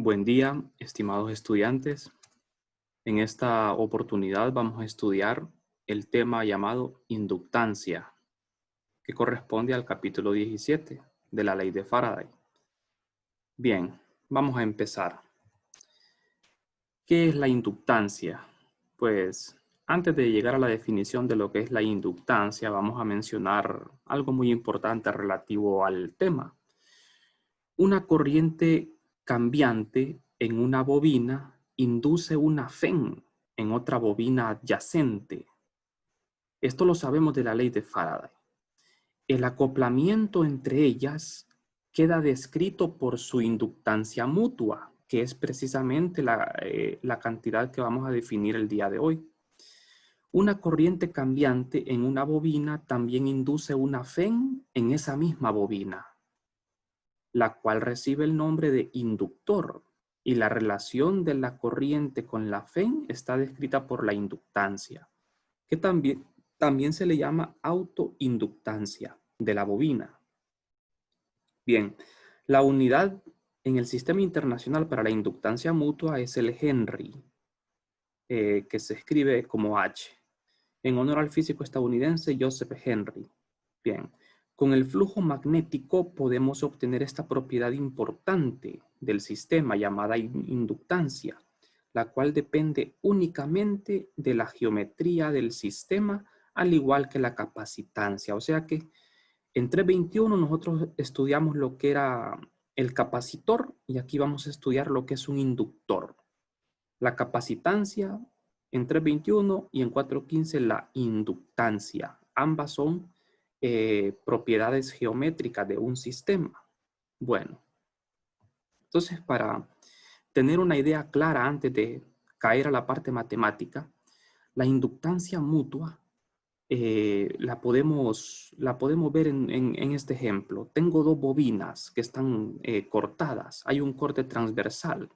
Buen día, estimados estudiantes. En esta oportunidad vamos a estudiar el tema llamado inductancia, que corresponde al capítulo 17 de la ley de Faraday. Bien, vamos a empezar. ¿Qué es la inductancia? Pues antes de llegar a la definición de lo que es la inductancia, vamos a mencionar algo muy importante relativo al tema. Una corriente cambiante en una bobina induce una FEN en otra bobina adyacente. Esto lo sabemos de la ley de Faraday. El acoplamiento entre ellas queda descrito por su inductancia mutua, que es precisamente la cantidad que vamos a definir el día de hoy. Una corriente cambiante en una bobina también induce una FEN en esa misma bobina, la cual recibe el nombre de inductor, y la relación de la corriente con la FEN está descrita por la inductancia, que también se le llama autoinductancia de la bobina. Bien, la unidad en el Sistema Internacional para la Inductancia Mutua es el Henry, que se escribe como H, en honor al físico estadounidense Joseph Henry. Bien, con el flujo magnético podemos obtener esta propiedad importante del sistema llamada inductancia, la cual depende únicamente de la geometría del sistema, al igual que la capacitancia. O sea que en 321 nosotros estudiamos lo que era el capacitor y aquí vamos a estudiar lo que es un inductor. La capacitancia en 321 y en 415 la inductancia. Ambas son propiedades geométricas de un sistema. Bueno, entonces para tener una idea clara antes de caer a la parte matemática, la inductancia mutua la podemos ver en este ejemplo. Tengo dos bobinas que están cortadas. Hay un corte transversal.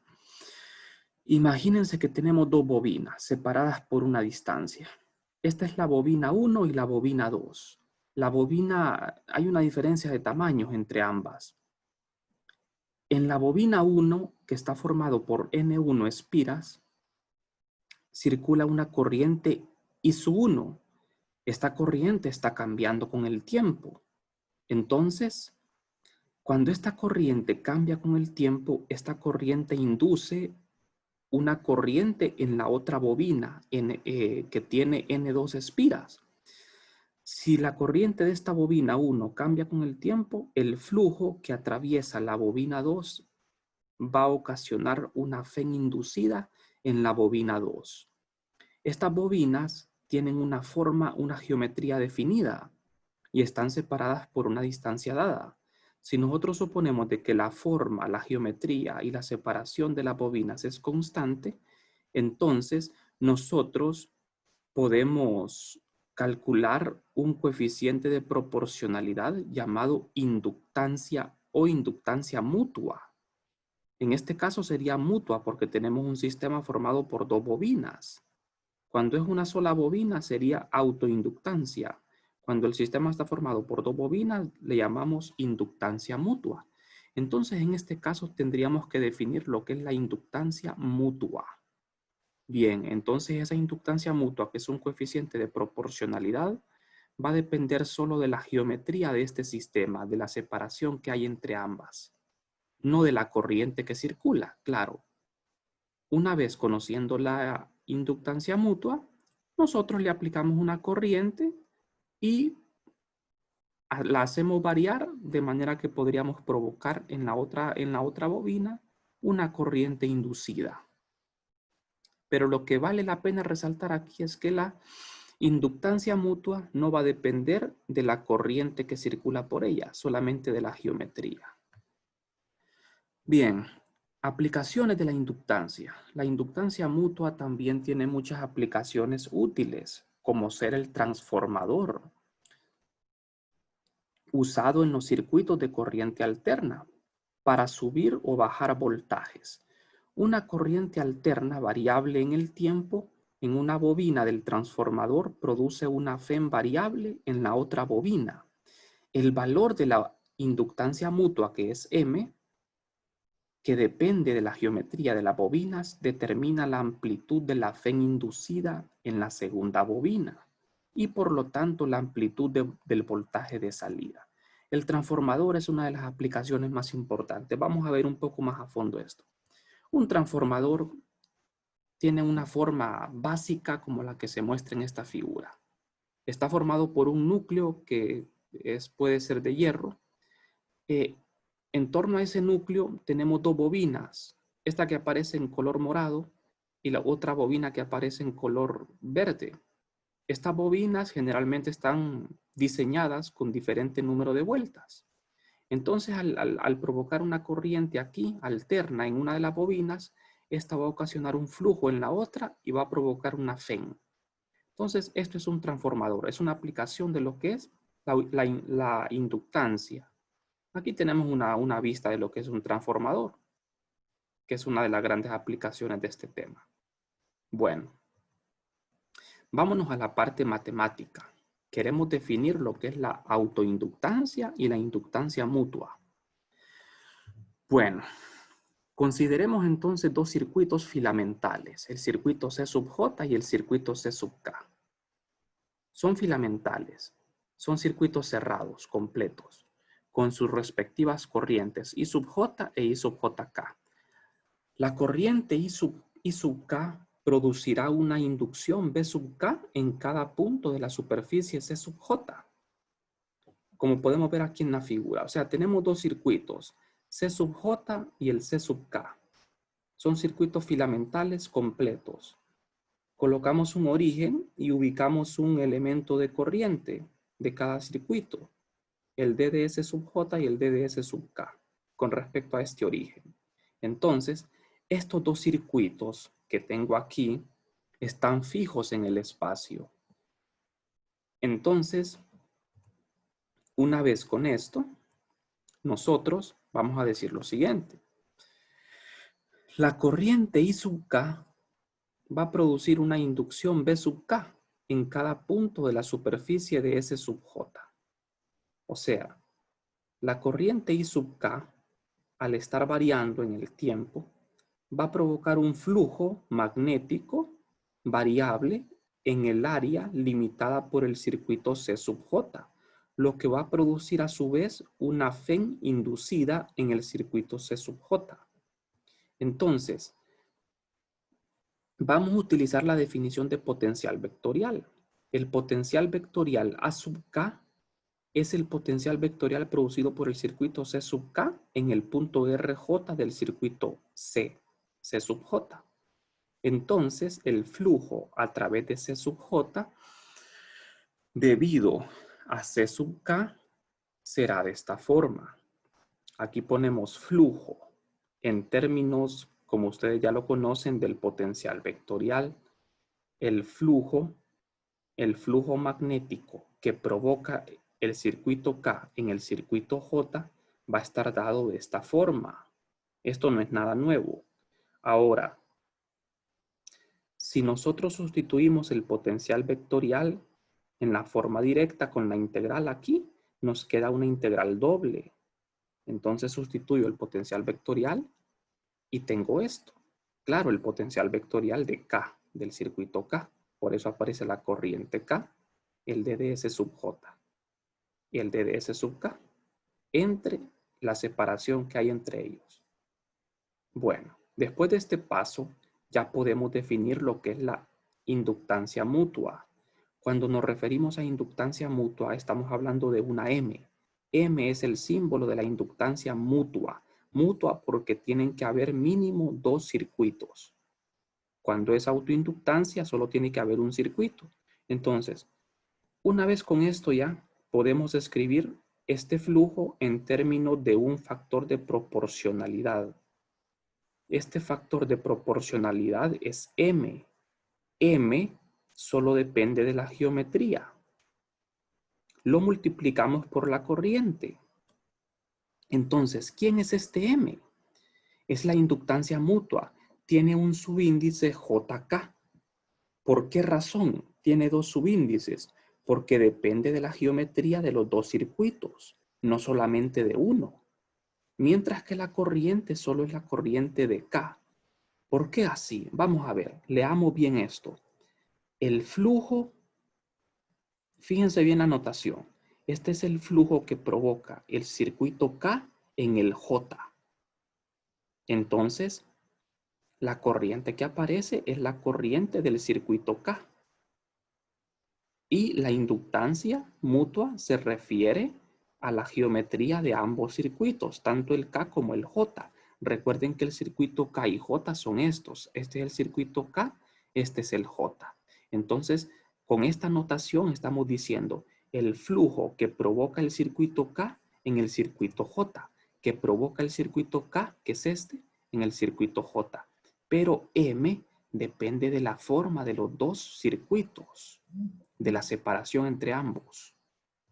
Imagínense que tenemos dos bobinas separadas por una distancia. Esta es la bobina 1 y la bobina 2. La bobina, hay una diferencia de tamaños entre ambas. En la bobina 1, que está formado por N1 espiras, circula una corriente I1. Esta corriente está cambiando con el tiempo. Entonces, cuando esta corriente cambia con el tiempo, esta corriente induce una corriente en la otra bobina que tiene N2 espiras. Si la corriente de esta bobina 1 cambia con el tiempo, el flujo que atraviesa la bobina 2 va a ocasionar una FEN inducida en la bobina 2. Estas bobinas tienen una forma, una geometría definida y están separadas por una distancia dada. Si nosotros suponemos de que la forma, la geometría y la separación de las bobinas es constante, entonces nosotros podemos calcular un coeficiente de proporcionalidad llamado inductancia o inductancia mutua. En este caso sería mutua porque tenemos un sistema formado por dos bobinas. Cuando es una sola bobina sería autoinductancia. Cuando el sistema está formado por dos bobinas, le llamamos inductancia mutua. Entonces, en este caso, tendríamos que definir lo que es la inductancia mutua. Bien, entonces esa inductancia mutua, que es un coeficiente de proporcionalidad, va a depender solo de la geometría de este sistema, de la separación que hay entre ambas, no de la corriente que circula, claro. Una vez conociendo la inductancia mutua, nosotros le aplicamos una corriente y la hacemos variar de manera que podríamos provocar en la otra bobina una corriente inducida. Pero lo que vale la pena resaltar aquí es que la inductancia mutua no va a depender de la corriente que circula por ella, solamente de la geometría. Bien, aplicaciones de la inductancia. La inductancia mutua también tiene muchas aplicaciones útiles, como ser el transformador, usado en los circuitos de corriente alterna para subir o bajar voltajes. Una corriente alterna variable en el tiempo en una bobina del transformador produce una FEN variable en la otra bobina. El valor de la inductancia mutua, que es M, que depende de la geometría de las bobinas, determina la amplitud de la FEN inducida en la segunda bobina y por lo tanto la amplitud del voltaje de salida. El transformador es una de las aplicaciones más importantes. Vamos a ver un poco más a fondo esto. Un transformador tiene una forma básica como la que se muestra en esta figura. Está formado por un núcleo que puede ser de hierro. En torno a ese núcleo tenemos dos bobinas. Esta que aparece en color morado y la otra bobina que aparece en color verde. Estas bobinas generalmente están diseñadas con diferente número de vueltas. Entonces, al provocar una corriente aquí alterna en una de las bobinas, esta va a ocasionar un flujo en la otra y va a provocar una FEN. Entonces, esto es un transformador, es una aplicación de lo que es la inductancia. Aquí tenemos una vista de lo que es un transformador, que es una de las grandes aplicaciones de este tema. Bueno, vámonos a la parte matemática. Queremos definir lo que es la autoinductancia y la inductancia mutua. Bueno, consideremos entonces dos circuitos filamentales, el circuito C sub J y el circuito C sub K. Son filamentales, son circuitos cerrados, completos, con sus respectivas corrientes I sub J e I sub JK. La corriente I sub K producirá una inducción B sub K en cada punto de la superficie C sub J, como podemos ver aquí en la figura. O sea, tenemos dos circuitos, C sub J y el C sub K. Son circuitos filamentales completos. Colocamos un origen y ubicamos un elemento de corriente de cada circuito, el DDS sub J y el DDS sub K, con respecto a este origen. Entonces, estos dos circuitos que tengo aquí están fijos en el espacio. Entonces, una vez con esto, nosotros vamos a decir lo siguiente. La corriente I sub K va a producir una inducción B sub K en cada punto de la superficie de S sub J. O sea, la corriente I sub K, al estar variando en el tiempo, va a provocar un flujo magnético variable en el área limitada por el circuito C sub J, lo que va a producir a su vez una FEN inducida en el circuito C sub J. Entonces, vamos a utilizar la definición de potencial vectorial. El potencial vectorial A sub K es el potencial vectorial producido por el circuito C sub K en el punto RJ del circuito C sub J. Entonces, el flujo a través de C sub J debido a C sub K será de esta forma. Aquí ponemos flujo en términos, como ustedes ya lo conocen, del potencial vectorial. El flujo magnético que provoca el circuito K en el circuito J va a estar dado de esta forma. Esto no es nada nuevo. Ahora, si nosotros sustituimos el potencial vectorial en la forma directa con la integral aquí, nos queda una integral doble. Entonces sustituyo el potencial vectorial y tengo esto. Claro, el potencial vectorial de K, del circuito K. Por eso aparece la corriente K, el DDS sub J y el DDS sub K, entre la separación que hay entre ellos. Bueno, después de este paso, ya podemos definir lo que es la inductancia mutua. Cuando nos referimos a inductancia mutua, estamos hablando de una M. M es el símbolo de la inductancia mutua. Mutua porque tienen que haber mínimo dos circuitos. Cuando es autoinductancia, solo tiene que haber un circuito. Entonces, una vez con esto ya podemos escribir este flujo en términos de un factor de proporcionalidad. Este factor de proporcionalidad es M. M solo depende de la geometría. Lo multiplicamos por la corriente. Entonces, ¿quién es este M? Es la inductancia mutua. Tiene un subíndice JK. ¿Por qué razón tiene dos subíndices? Porque depende de la geometría de los dos circuitos, no solamente de uno. mientras que la corriente solo es la corriente de K. ¿Por qué así? Vamos a ver, leamos bien esto. El flujo, fíjense bien la notación. Este es el flujo que provoca el circuito K en el J. Entonces, la corriente que aparece es la corriente del circuito K. Y la inductancia mutua se refiere a la geometría de ambos circuitos, tanto el K como el J. Recuerden que el circuito K y J son estos. Este es el circuito K, este es el J. Entonces, con esta notación estamos diciendo el flujo que provoca el circuito K en el circuito J, que provoca el circuito K, que es este, en el circuito J. Pero M depende de la forma de los dos circuitos, de la separación entre ambos.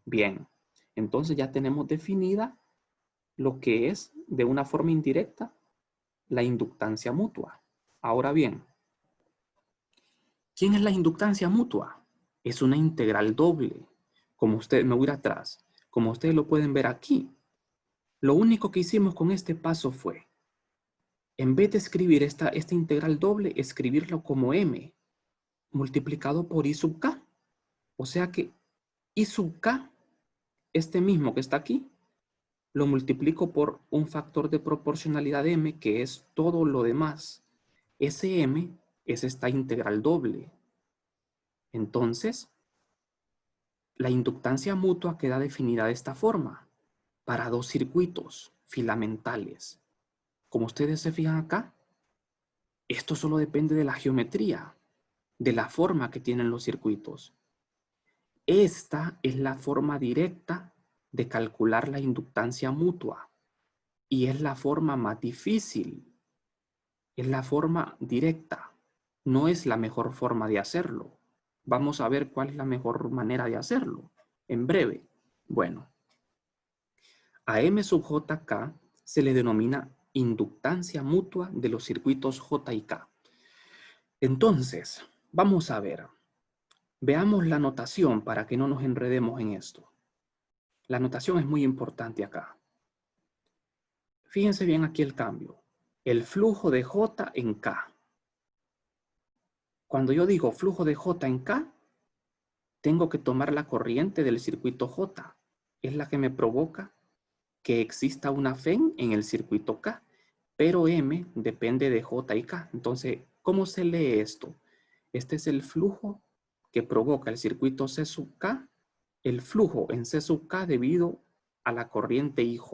Bien, entonces ya tenemos definida lo que es de una forma indirecta la inductancia mutua. Ahora bien, ¿quién es la inductancia mutua? Es una integral doble, como ustedes, me voy a ir atrás, como ustedes lo pueden ver aquí. Lo único que hicimos con este paso fue, en vez de escribir esta integral doble, escribirlo como m multiplicado por i sub k. O sea que i sub k, este mismo que está aquí, lo multiplico por un factor de proporcionalidad m, que es todo lo demás. Ese m es esta integral doble. Entonces, la inductancia mutua queda definida de esta forma, para dos circuitos filamentales. Como ustedes se fijan acá, esto solo depende de la geometría, de la forma que tienen los circuitos. Esta es la forma directa de calcular la inductancia mutua y es la forma más difícil. Es la forma directa. No es la mejor forma de hacerlo. Vamos a ver cuál es la mejor manera de hacerlo en breve. Bueno, a M sub JK se le denomina inductancia mutua de los circuitos J y K. Entonces, vamos a ver. Veamos la notación para que no nos enredemos en esto. La notación es muy importante acá. Fíjense bien aquí el cambio. El flujo de J en K. Cuando yo digo flujo de J en K, tengo que tomar la corriente del circuito J. Es la que me provoca que exista una FEN en el circuito K. Pero M depende de J y K. Entonces, ¿cómo se lee esto? Este es el flujo que provoca el circuito C sub K, el flujo en C sub K debido a la corriente IJ.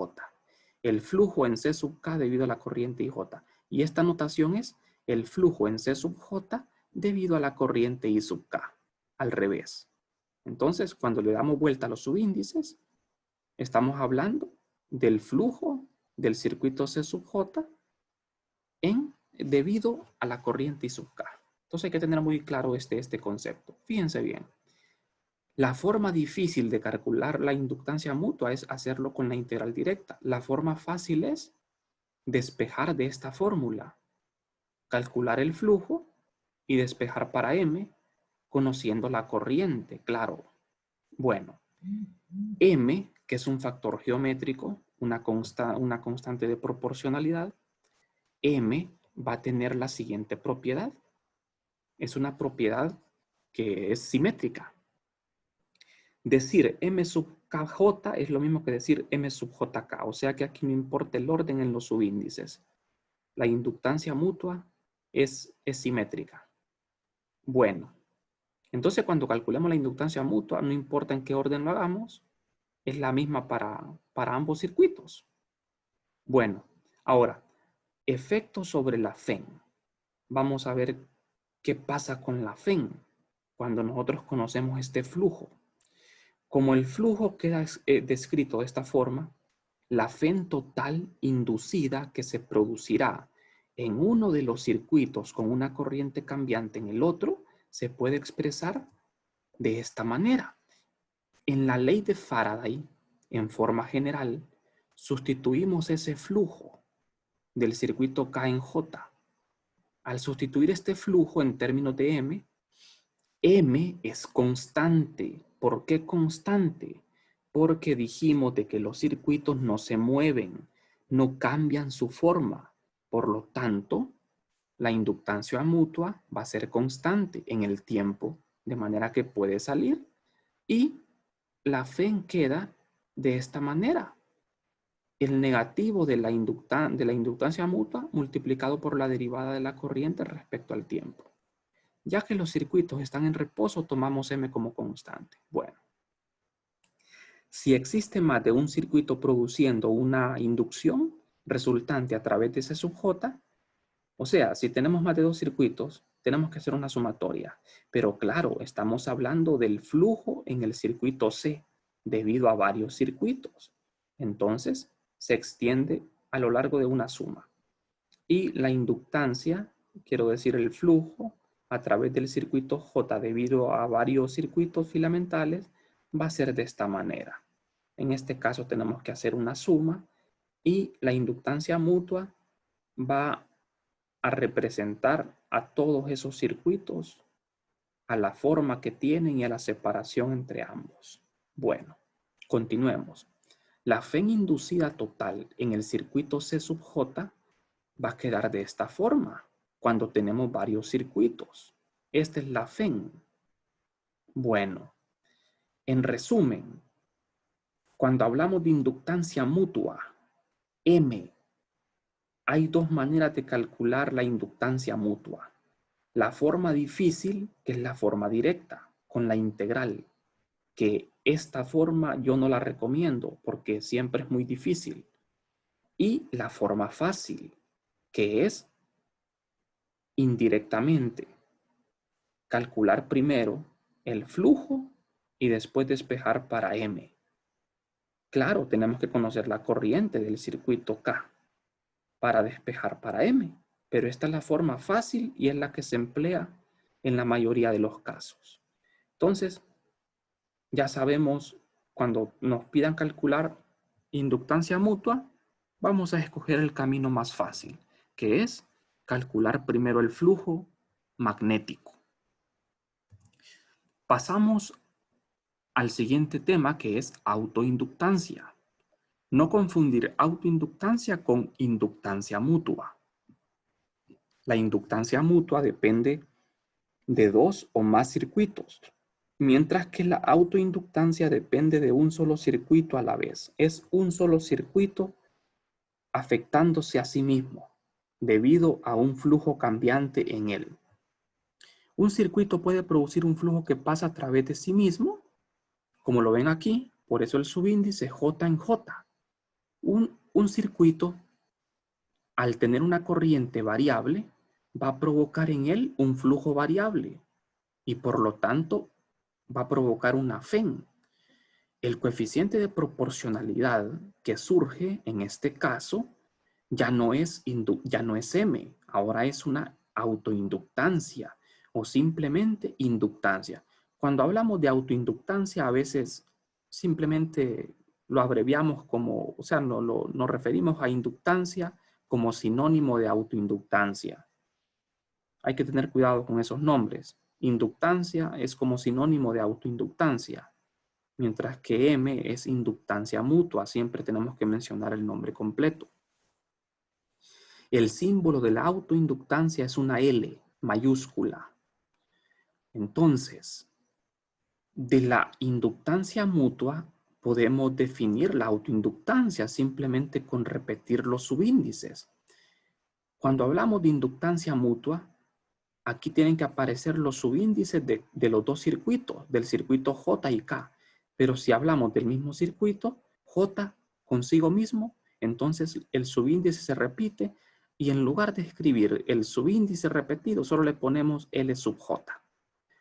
El flujo en C sub K debido a la corriente IJ. Y esta notación es el flujo en C sub J debido a la corriente I sub K. Al revés. Entonces, cuando le damos vuelta a los subíndices, estamos hablando del flujo del circuito C sub J debido a la corriente I sub K. Entonces hay que tener muy claro este concepto. Fíjense bien. La forma difícil de calcular la inductancia mutua es hacerlo con la integral directa. La forma fácil es despejar de esta fórmula, calcular el flujo y despejar para M conociendo la corriente, claro. Bueno, M, que es un factor geométrico, una constante de proporcionalidad, M va a tener la siguiente propiedad. Es una propiedad que es simétrica. Decir M sub KJ es lo mismo que decir M sub JK. O sea que aquí no importa el orden en los subíndices. La inductancia mutua es simétrica. Bueno, entonces cuando calculemos la inductancia mutua, no importa en qué orden lo hagamos, es la misma para ambos circuitos. Bueno, ahora, efecto sobre la FEN. Vamos a ver qué pasa con la FEN cuando nosotros conocemos este flujo. Como el flujo queda descrito de esta forma, la FEN total inducida que se producirá en uno de los circuitos con una corriente cambiante en el otro se puede expresar de esta manera. En la ley de Faraday, en forma general, sustituimos ese flujo del circuito K en J. Al sustituir este flujo en términos de M, M es constante. ¿Por qué constante? Porque dijimos de que los circuitos no se mueven, no cambian su forma. Por lo tanto, la inductancia mutua va a ser constante en el tiempo, de manera que puede salir y la FEN queda de esta manera. El negativo de la inductancia mutua multiplicado por la derivada de la corriente respecto al tiempo. Ya que los circuitos están en reposo, tomamos M como constante. Bueno, si existe más de un circuito produciendo una inducción resultante a través de C sub J, o sea, si tenemos más de dos circuitos, tenemos que hacer una sumatoria. Pero claro, estamos hablando del flujo en el circuito C debido a varios circuitos. Entonces, se extiende a lo largo de una suma. Y la inductancia, quiero decir el flujo, a través del circuito J debido a varios circuitos filamentales, va a ser de esta manera. En este caso tenemos que hacer una suma y la inductancia mutua va a representar a todos esos circuitos, a la forma que tienen y a la separación entre ambos. Bueno, continuemos. La FEN inducida total en el circuito C sub J va a quedar de esta forma cuando tenemos varios circuitos. Esta es la FEN. Bueno, en resumen, cuando hablamos de inductancia mutua, M, hay dos maneras de calcular la inductancia mutua. La forma difícil, que es la forma directa, con la integral, que esta forma yo no la recomiendo porque siempre es muy difícil. Y la forma fácil, que es indirectamente calcular primero el flujo y después despejar para M. Claro, tenemos que conocer la corriente del circuito K para despejar para M, pero esta es la forma fácil y es la que se emplea en la mayoría de los casos. Entonces, ya sabemos, cuando nos pidan calcular inductancia mutua, vamos a escoger el camino más fácil, que es calcular primero el flujo magnético. Pasamos al siguiente tema, que es autoinductancia. No confundir autoinductancia con inductancia mutua. La inductancia mutua depende de dos o más circuitos, mientras que la autoinductancia depende de un solo circuito a la vez. Es un solo circuito afectándose a sí mismo debido a un flujo cambiante en él. Un circuito puede producir un flujo que pasa a través de sí mismo, como lo ven aquí, por eso el subíndice J en J. Un circuito, al tener una corriente variable, va a provocar en él un flujo variable y por lo tanto va a provocar una FEN. El coeficiente de proporcionalidad que surge en este caso ya no es M, ahora es una autoinductancia o simplemente inductancia. Cuando hablamos de autoinductancia, a veces simplemente lo abreviamos como, o sea, nos referimos a inductancia como sinónimo de autoinductancia. Hay que tener cuidado con esos nombres. Inductancia es como sinónimo de autoinductancia, mientras que M es inductancia mutua. Siempre tenemos que mencionar el nombre completo. El símbolo de la autoinductancia es una L mayúscula. Entonces, de la inductancia mutua podemos definir la autoinductancia simplemente con repetir los subíndices. Cuando hablamos de inductancia mutua, aquí tienen que aparecer los subíndices de los dos circuitos, del circuito J y K. Pero si hablamos del mismo circuito, J consigo mismo, entonces el subíndice se repite y en lugar de escribir el subíndice repetido, solo le ponemos L sub J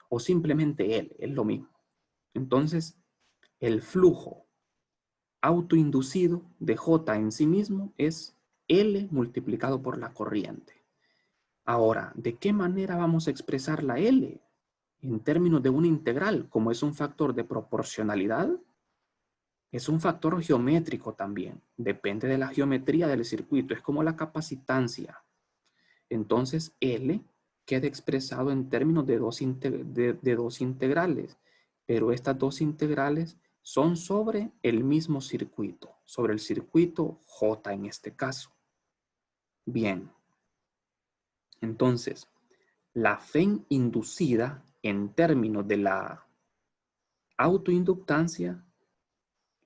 o simplemente L, es lo mismo. Entonces, el flujo autoinducido de J en sí mismo es L multiplicado por la corriente. Ahora, ¿de qué manera vamos a expresar la L? En términos de una integral, como es un factor de proporcionalidad, es un factor geométrico también. Depende de la geometría del circuito. Es como la capacitancia. Entonces, L queda expresado en términos de dos integrales. Pero estas dos integrales son sobre el mismo circuito, sobre el circuito J en este caso. Bien, entonces, la FEN inducida en términos de la autoinductancia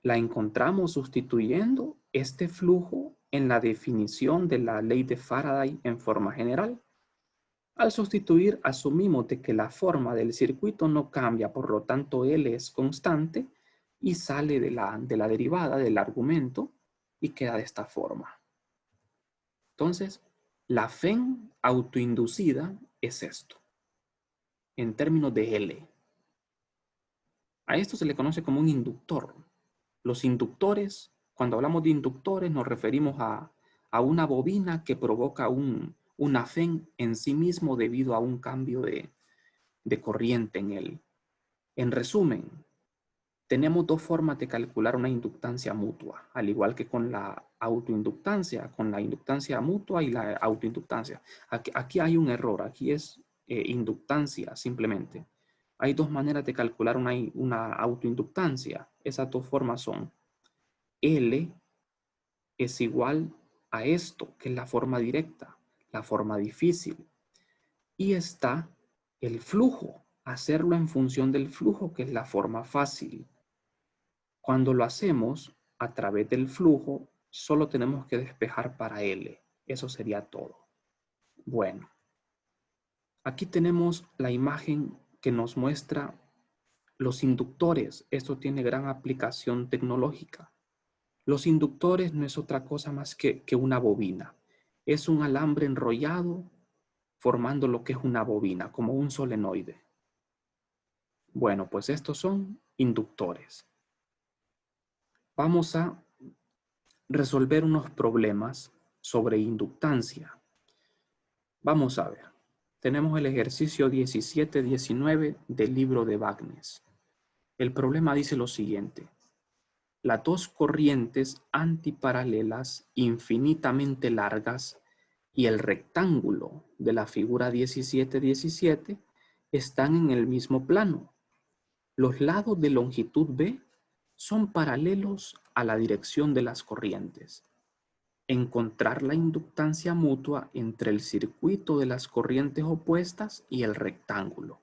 la encontramos sustituyendo este flujo en la definición de la ley de Faraday en forma general. Al sustituir, asumimos de que la forma del circuito no cambia, por lo tanto, L es constante y sale de la derivada del argumento y queda de esta forma. Entonces, la FEN autoinducida es esto, en términos de L. A esto se le conoce como un inductor. Los inductores, cuando hablamos de inductores, nos referimos a una bobina que provoca una FEN en sí mismo debido a un cambio de corriente en él. En resumen, tenemos dos formas de calcular una inductancia mutua, al igual que con la autoinductancia, con la inductancia mutua y la autoinductancia. Aquí hay un error, aquí es inductancia simplemente. Hay dos maneras de calcular una autoinductancia. Esas dos formas son L es igual a esto, que es la forma directa, la forma difícil. Y está el flujo, hacerlo en función del flujo, que es la forma fácil. Cuando lo hacemos a través del flujo, solo tenemos que despejar para L. Eso sería todo. Bueno, aquí tenemos la imagen que nos muestra los inductores. Esto tiene gran aplicación tecnológica. Los inductores no es otra cosa más que una bobina. Es un alambre enrollado formando lo que es una bobina, como un solenoide. Bueno, pues estos son inductores. Vamos a resolver unos problemas sobre inductancia. Vamos a ver. Tenemos el ejercicio 17-19 del libro de Wagner. El problema dice lo siguiente. Las dos corrientes antiparalelas infinitamente largas y el rectángulo de la figura 17-17 están en el mismo plano. Los lados de longitud B son paralelos a la dirección de las corrientes. Encontrar la inductancia mutua entre el circuito de las corrientes opuestas y el rectángulo.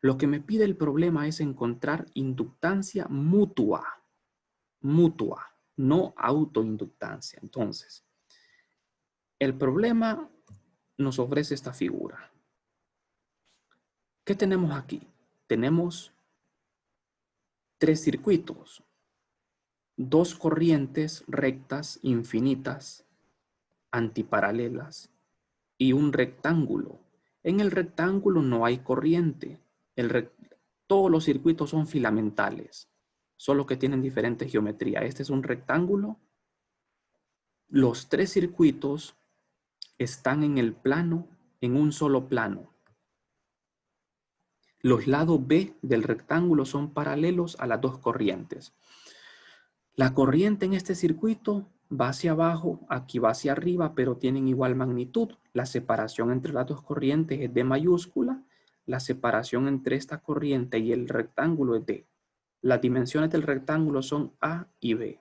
Lo que me pide el problema es encontrar inductancia mutua, no autoinductancia. Entonces, el problema nos ofrece esta figura. ¿Qué tenemos aquí? Tenemos tres circuitos, dos corrientes rectas infinitas, antiparalelas, y un rectángulo. En el rectángulo no hay corriente. Todos los circuitos son filamentales, solo que tienen diferente geometría. Este es un rectángulo. Los tres circuitos están en el plano, en un solo plano. Los lados B del rectángulo son paralelos a las dos corrientes. La corriente en este circuito va hacia abajo, aquí va hacia arriba, pero tienen igual magnitud. La separación entre las dos corrientes es D mayúscula. La separación entre esta corriente y el rectángulo es D. Las dimensiones del rectángulo son A y B.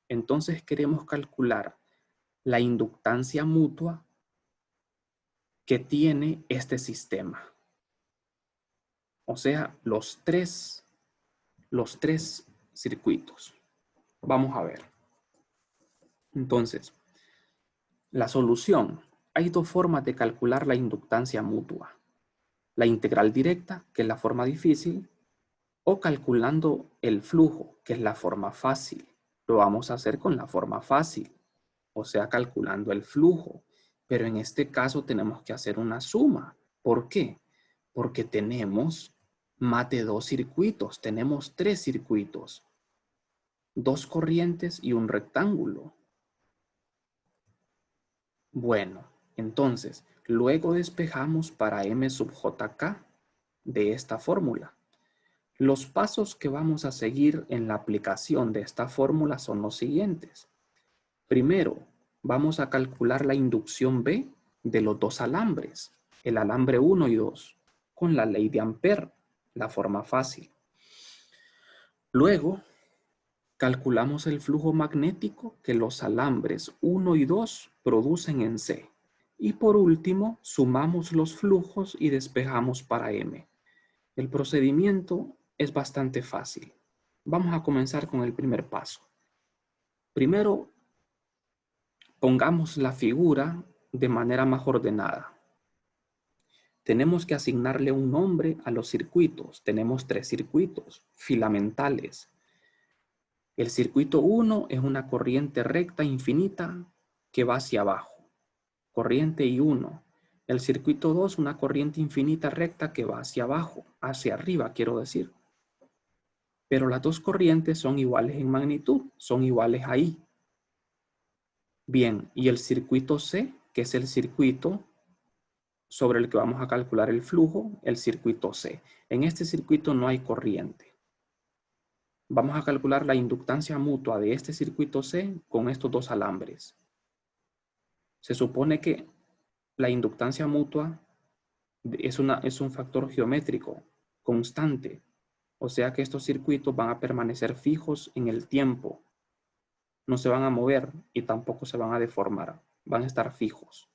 Entonces queremos calcular la inductancia mutua que tiene este sistema. O sea, los tres circuitos. Vamos a ver. Entonces, la solución. Hay dos formas de calcular la inductancia mutua. La integral directa, que es la forma difícil, o calculando el flujo, que es la forma fácil. Lo vamos a hacer con la forma fácil, o sea, calculando el flujo. Pero en este caso tenemos que hacer una suma. ¿Por qué? Porque tenemos más de dos circuitos. Tenemos tres circuitos. Dos corrientes y un rectángulo. Bueno, entonces, luego despejamos para M sub JK de esta fórmula. Los pasos que vamos a seguir en la aplicación de esta fórmula son los siguientes. Primero, vamos a calcular la inducción B de los dos alambres, el alambre 1 y 2, con la ley de Ampère, la forma fácil. Luego, calculamos el flujo magnético que los alambres 1 y 2 producen en C. Y por último, sumamos los flujos y despejamos para M. El procedimiento es bastante fácil. Vamos a comenzar con el primer paso. Primero, pongamos la figura de manera más ordenada. Tenemos que asignarle un nombre a los circuitos. Tenemos 3 circuitos filamentales. El circuito 1 es una corriente recta infinita que va hacia abajo. Corriente I1. El circuito 2, una corriente infinita recta que va hacia abajo, hacia arriba, quiero decir. Pero las dos corrientes son iguales en magnitud, son iguales ahí. Bien, y el circuito C, que es el circuito sobre el que vamos a calcular el flujo, el circuito C. En este circuito no hay corriente. Vamos a calcular la inductancia mutua de este circuito C con estos dos alambres. Se supone que la inductancia mutua es un factor geométrico constante. O sea que estos circuitos van a permanecer fijos en el tiempo. No se van a mover y tampoco se van a deformar. Van a estar fijos.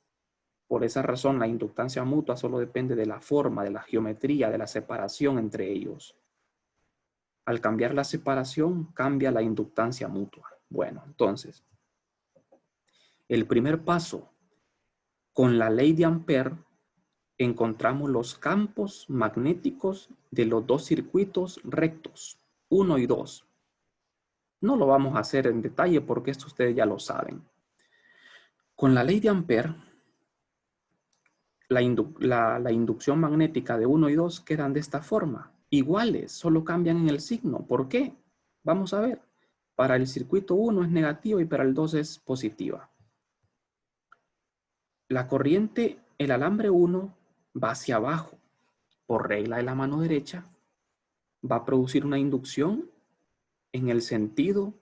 Por esa razón, la inductancia mutua solo depende de la forma, de la geometría, de la separación entre ellos. Al cambiar la separación, cambia la inductancia mutua. Bueno, entonces, el primer paso, con la ley de Ampère, encontramos los campos magnéticos de los dos circuitos rectos, 1 y 2. No lo vamos a hacer en detalle porque esto ustedes ya lo saben. Con la ley de Ampère, la inducción magnética de 1 y 2 quedan de esta forma. Iguales, solo cambian en el signo. ¿Por qué? Vamos a ver. Para el circuito 1 es negativa y para el 2 es positiva. La corriente, el alambre 1 va hacia abajo. Por regla de la mano derecha, va a producir una inducción en el sentido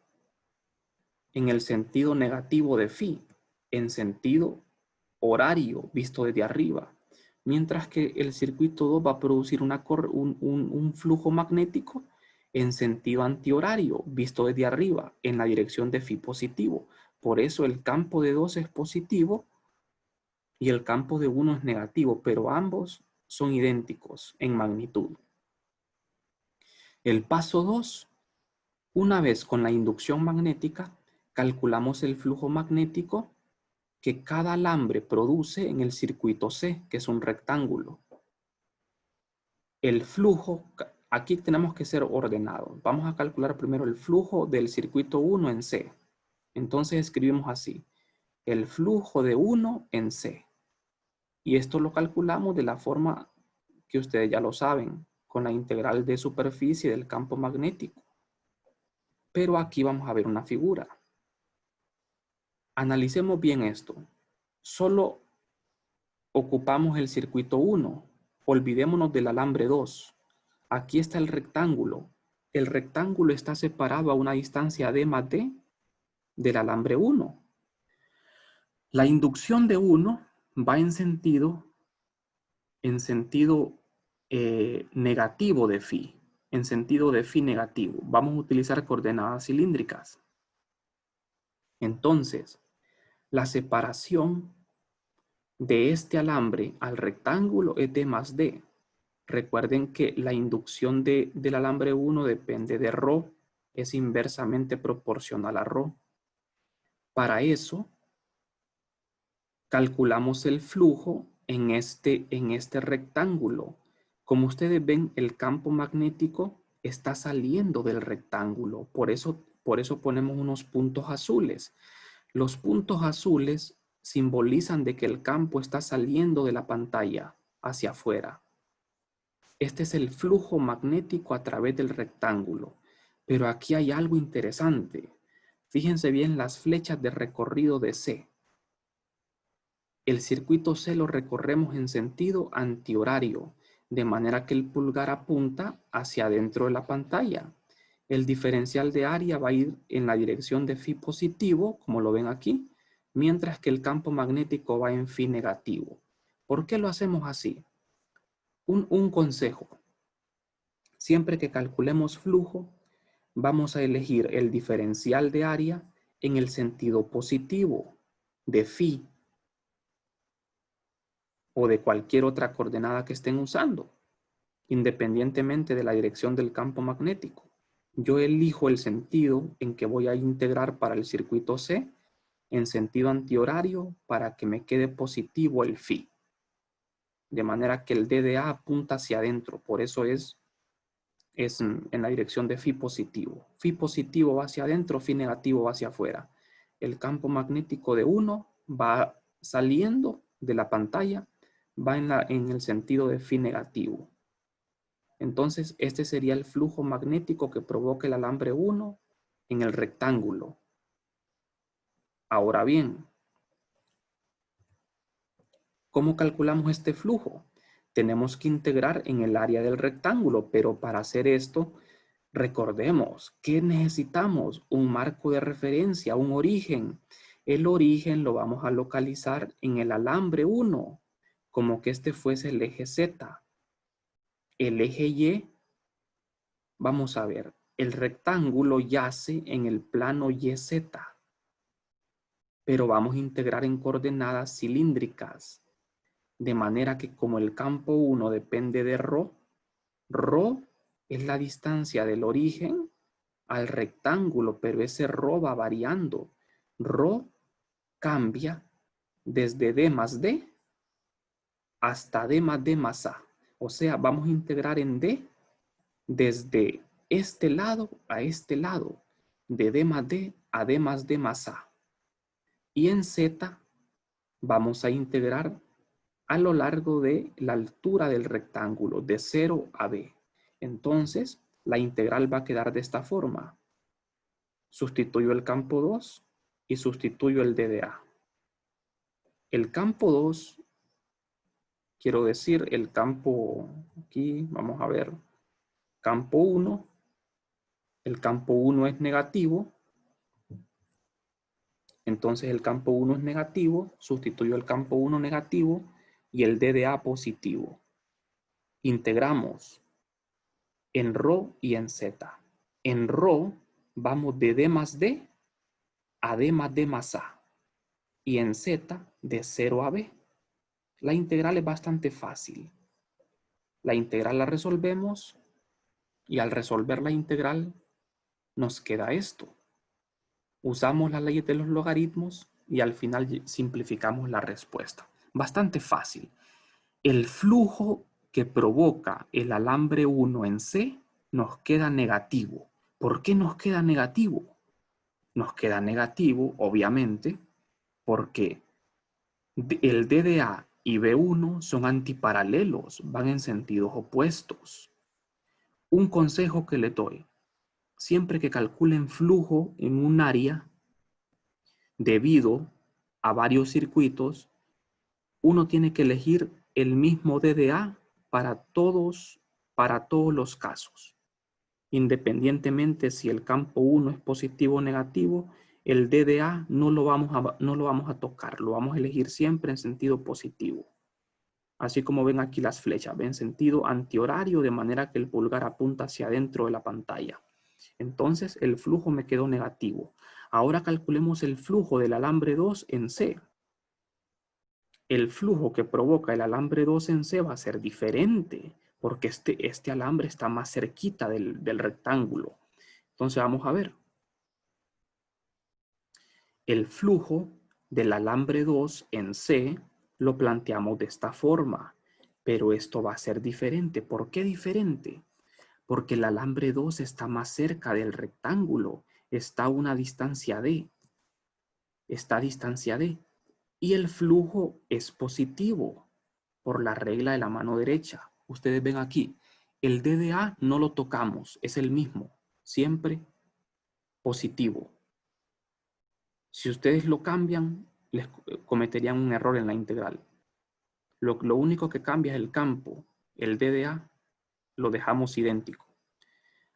negativo de phi, en sentido horario visto desde arriba, mientras que el circuito 2 va a producir un flujo magnético en sentido antihorario visto desde arriba, en la dirección de phi positivo. Por eso el campo de 2 es positivo y el campo de 1 es negativo, pero ambos son idénticos en magnitud. El paso 2, una vez con la inducción magnética, calculamos el flujo magnético que cada alambre produce en el circuito C, que es un rectángulo. El flujo, aquí tenemos que ser ordenados. Vamos a calcular primero el flujo del circuito 1 en C. Entonces escribimos así, el flujo de 1 en C. Y esto lo calculamos de la forma que ustedes ya lo saben, con la integral de superficie del campo magnético. Pero aquí vamos a ver una figura. Analicemos bien esto. Solo ocupamos el circuito 1. Olvidémonos del alambre 2. Aquí está el rectángulo. El rectángulo está separado a una distancia d más d del alambre 1. La inducción de 1 va en sentido negativo de phi. En sentido de phi negativo. Vamos a utilizar coordenadas cilíndricas. Entonces, la separación de este alambre al rectángulo es d más d. Recuerden que la inducción del alambre 1 depende de ρ, es inversamente proporcional a ρ. Para eso, calculamos el flujo en este rectángulo. Como ustedes ven, el campo magnético está saliendo del rectángulo. Por eso ponemos unos puntos azules. Los puntos azules simbolizan de que el campo está saliendo de la pantalla hacia afuera. Este es el flujo magnético a través del rectángulo. Pero aquí hay algo interesante. Fíjense bien las flechas de recorrido de C. El circuito C lo recorremos en sentido antihorario, de manera que el pulgar apunta hacia adentro de la pantalla. El diferencial de área va a ir en la dirección de phi positivo, como lo ven aquí, mientras que el campo magnético va en phi negativo. ¿Por qué lo hacemos así? Un consejo. Siempre que calculemos flujo, vamos a elegir el diferencial de área en el sentido positivo de phi o de cualquier otra coordenada que estén usando, independientemente de la dirección del campo magnético. Yo elijo el sentido en que voy a integrar para el circuito C en sentido antihorario para que me quede positivo el phi. De manera que el DDA apunta hacia adentro, por eso es en la dirección de phi positivo. Phi positivo va hacia adentro, phi negativo va hacia afuera. El campo magnético de 1 va saliendo de la pantalla, va en el sentido de phi negativo. Entonces, este sería el flujo magnético que provoca el alambre 1 en el rectángulo. Ahora bien, ¿cómo calculamos este flujo? Tenemos que integrar en el área del rectángulo, pero para hacer esto, recordemos que necesitamos un marco de referencia, un origen. El origen lo vamos a localizar en el alambre 1, como que este fuese el eje Z. El eje Y, vamos a ver, el rectángulo yace en el plano YZ, pero vamos a integrar en coordenadas cilíndricas, de manera que como el campo 1 depende de ρ, ρ es la distancia del origen al rectángulo, pero ese ρ va variando. ρ cambia desde d más d hasta d más d más a. O sea, vamos a integrar en d desde este lado a este lado, de d más d a d más d más a. Y en z vamos a integrar a lo largo de la altura del rectángulo, de 0 a b. Entonces, la integral va a quedar de esta forma. Sustituyo el campo 2 y sustituyo el DDA. El campo 2, quiero decir el campo, aquí vamos a ver, campo 1, el campo 1 es negativo, entonces el campo 1 es negativo, sustituyo el campo 1 negativo y el DDA positivo. Integramos en ρ y en z. En ρ vamos de d más d a d más d más a y en z de 0 a b. La integral es bastante fácil. La integral la resolvemos y al resolver la integral nos queda esto. Usamos la ley de los logaritmos y al final simplificamos la respuesta. Bastante fácil. El flujo que provoca el alambre 1 en C nos queda negativo. ¿Por qué nos queda negativo? Nos queda negativo, obviamente, porque el DDA y B1 son antiparalelos, van en sentidos opuestos. Un consejo que le doy, siempre que calculen flujo en un área debido a varios circuitos, uno tiene que elegir el mismo DDA para todos los casos. Independientemente si el campo 1 es positivo o negativo, el DDA no lo vamos a tocar, lo vamos a elegir siempre en sentido positivo. Así como ven aquí las flechas, ven sentido antihorario, de manera que el pulgar apunta hacia adentro de la pantalla. Entonces el flujo me quedó negativo. Ahora calculemos el flujo del alambre 2 en C. El flujo que provoca el alambre 2 en C va a ser diferente, porque este alambre está más cerquita del rectángulo. Entonces vamos a ver. El flujo del alambre 2 en C lo planteamos de esta forma, pero esto va a ser diferente. ¿Por qué diferente? Porque el alambre 2 está más cerca del rectángulo, está a una distancia D. Está a distancia D. Y el flujo es positivo por la regla de la mano derecha. Ustedes ven aquí, el DDA no lo tocamos, es el mismo, siempre positivo. Si ustedes lo cambian, les cometerían un error en la integral. Lo único que cambia es el campo. El DDA lo dejamos idéntico.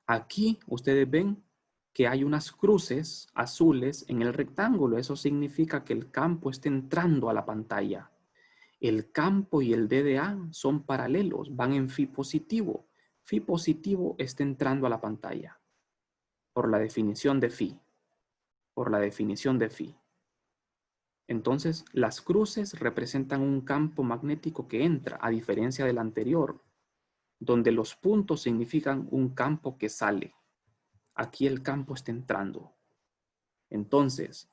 Aquí ustedes ven que hay unas cruces azules en el rectángulo. Eso significa que el campo está entrando a la pantalla. El campo y el DDA son paralelos, van en phi positivo. Phi positivo está entrando a la pantalla. por la definición de phi. Por la definición de phi. Entonces, las cruces representan un campo magnético que entra, a diferencia del anterior, donde los puntos significan un campo que sale. Aquí el campo está entrando. Entonces,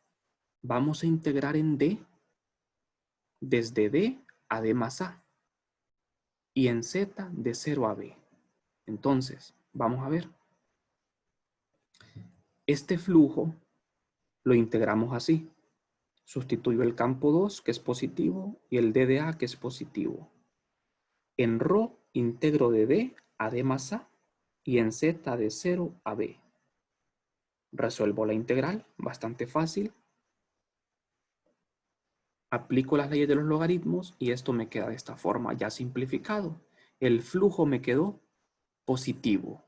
vamos a integrar en D, desde D a D más A, y en Z de 0 a B. Entonces, vamos a ver. Este flujo lo integramos así. Sustituyo el campo 2, que es positivo, y el D de A, que es positivo. En ρ integro de D a D más A y en Z de 0 a B. Resuelvo la integral, bastante fácil. Aplico las leyes de los logaritmos y esto me queda de esta forma, ya simplificado. El flujo me quedó positivo.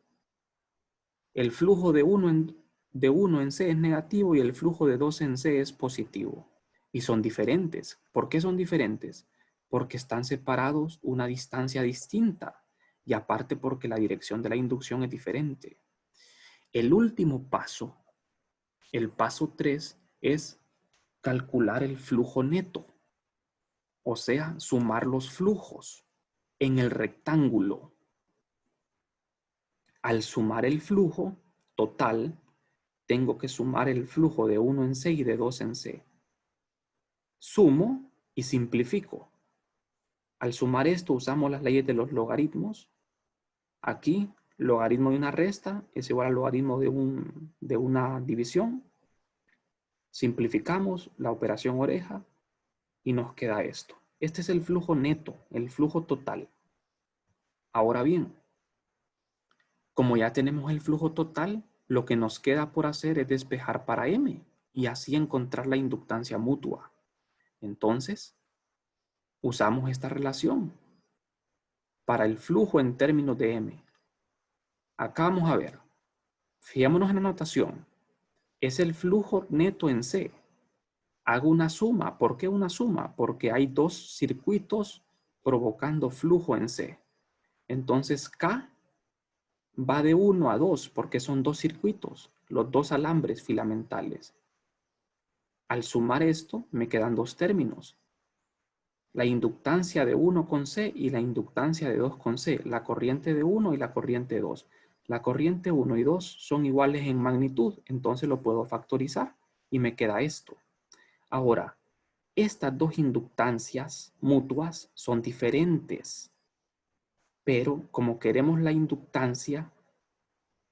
El flujo de 1 en C es negativo y el flujo de 2 en C es positivo. Y son diferentes. ¿Por qué son diferentes? Porque están separados una distancia distinta y aparte porque la dirección de la inducción es diferente. El último paso, el paso 3, es calcular el flujo neto, o sea, sumar los flujos en el rectángulo. Al sumar el flujo total, tengo que sumar el flujo de 1 en C y de 2 en C. Sumo y simplifico. Al sumar esto usamos las leyes de los logaritmos. Aquí, logaritmo de una resta es igual al logaritmo de una división. Simplificamos la operación oreja y nos queda esto. Este es el flujo neto, el flujo total. Ahora bien, como ya tenemos el flujo total, lo que nos queda por hacer es despejar para M y así encontrar la inductancia mutua. Entonces, usamos esta relación para el flujo en términos de M. Acá vamos a ver. Fijémonos en la notación. Es el flujo neto en C. Hago una suma. ¿Por qué una suma? Porque hay dos circuitos provocando flujo en C. Entonces K va de 1 a 2 porque son dos circuitos, los dos alambres filamentales. Al sumar esto, me quedan dos términos. La inductancia de 1 con C y la inductancia de 2 con C. La corriente de 1 y la corriente de 2. La corriente 1 y 2 son iguales en magnitud, entonces lo puedo factorizar y me queda esto. Ahora, estas dos inductancias mutuas son diferentes, pero como queremos la inductancia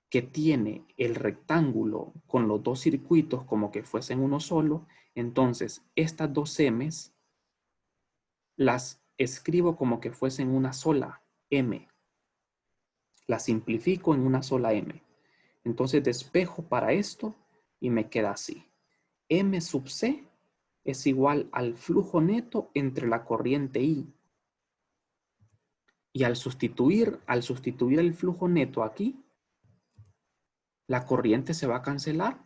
que tiene el rectángulo con los dos circuitos como que fuesen uno solo, entonces estas dos M's las escribo como que fuesen una sola M. Las simplifico en una sola M. Entonces despejo para esto y me queda así. M sub C es igual al flujo neto entre la corriente I. Y al sustituir el flujo neto aquí, la corriente se va a cancelar